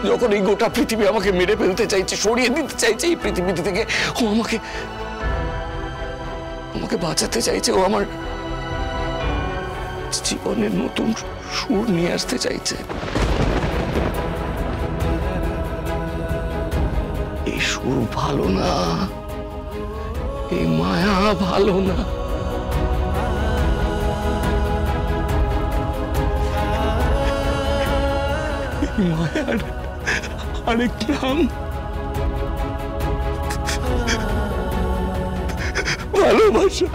যখন এই গোটা পৃথিবী আমাকে মেরে ফেলতে চাইছে, সরিয়ে দিতে চাইছে এই পৃথিবী থেকে, ও আমাকে বাঁচাতে চাইছে, ও আমার জীবনের নতুন সুর নিয়ে আসতে চাইছে। এই সুর ভালো না, এই মায়া ভালো না। মায়ার আরেক নাম ভালোবাসা।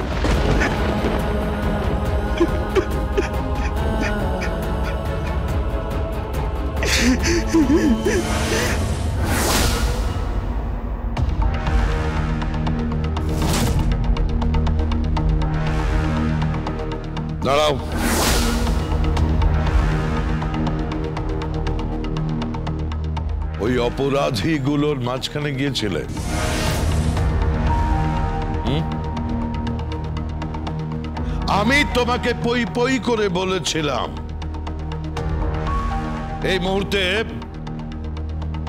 দাঁড়াও। ওই অপরাধীগুলোর মাঝখানে গিয়েছিলে? আমি তোমাকে পই পই করে বলেছিলাম এই মুহূর্তে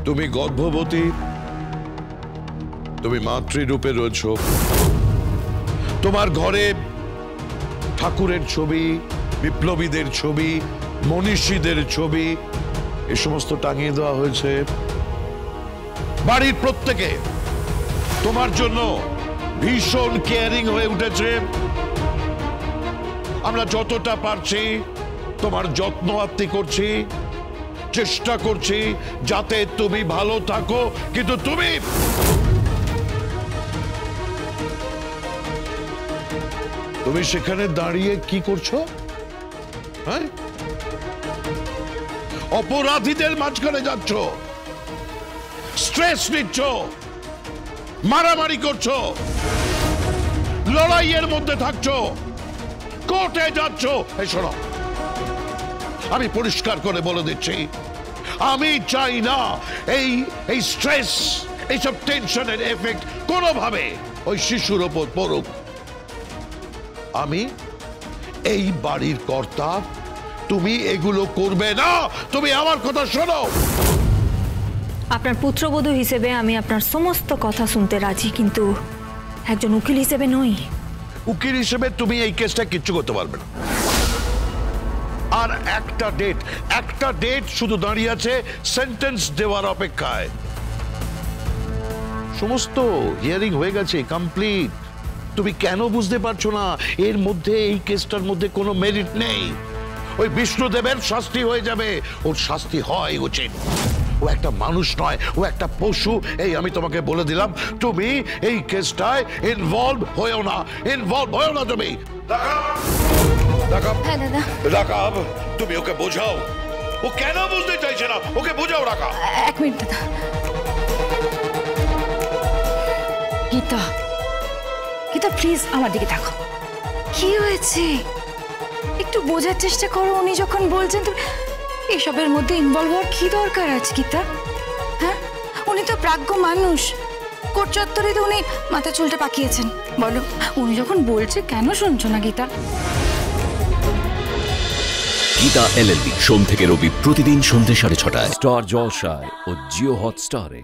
তুমি গর্ভবতী, তুমি মাতৃরূপে রয়েছ, তোমার ঘরে ঠাকুরের ছবি, বিপ্লবীদের ছবি, মনীষীদের ছবি এ সমস্ত টাঙিয়ে দেওয়া হয়েছে। বাড়ির প্রত্যেকে তোমার জন্য ভীষণ কেয়ারিং হয়ে উঠেছে। আমরা যতটা পারছি তোমার যত্ন আত্তি করছি, চেষ্টা করছি যাতে তুমি ভালো থাকো, কিন্তু তুমি সেখানে দাঁড়িয়ে কি করছো? হ্যাঁ, অপরাধীদের মাঝখানে যাচ্ছ, স্ট্রেস নিচ্ছ, মারামারি করছো, লড়াইয়ের মধ্যে থাকছো, কোর্টে যাচ্ছ। এই শোনো, আমি পরিষ্কার করে বলে দিচ্ছি, আমি চাই না এই স্ট্রেস, এইসব টেনশনের এফেক্ট কোনোভাবে ওই শিশুর ওপর পড়ুক। আমি এই বাড়ির কর্তা, তুমি এগুলো করবে না। তুমি আমার কথা শোনো। আপনার পুত্রবধূ হিসেবে আমি আপনার সমস্ত কথা শুনতে রাজি, কিন্তু একজন উকিল হিসেবে নই। উকিল হিসেবে তুমি এই কেসটা কিচ্ছু করতে পারবে না। আর একটা ডেট শুধু দাঁড়িয়ে আছে সেন্টেন্স দেওয়ার অপেক্ষায়। সমস্ত হিয়ারিং হয়ে গেছে, কমপ্লিট। তুমি কেন বুঝতে পারছো না এর মধ্যে, এই কেসটার মধ্যে কোনো মেরিট নেই? ওই বিষ্ণুদেবের শাস্তি হয়ে যাবে, ওর শাস্তি হয় উচিত। ও একটা মানুষ নয়, ও একটা পশু, এই আমি তোমাকে বলে দিলাম। তুমি এই কেসটায় ইনভলভ হয়েও না তুমি। রাকাব, তুমি ওকে বোঝাও। ও কেন বুঝতে চাইছে না, ওকে বোঝাও। রাকাব, এক মিনিট দাদা। গীতা প্লিজ আমার দিকে তাকো। কি হয়েছে একটু বোঝার চেষ্টা করো। উনি যখন বলছেন তুমি এসবের মধ্যে ইনভলভ হওয়ার কি দরকার আছে গীতা? হ্যাঁ, উনি তো প্রাজ্ঞ মানুষ। কোর্ট চত্বরে তো উনি মাথা চুলটা পাকিয়েছেন। বলো, উনি যখন বলছে কেন শুনছো না গীতা? গীতা LLB সোম থেকে রবি প্রতিদিন সন্ধ্যে 6:30টায় স্টার জলসায় ও জিও হটস্টারে।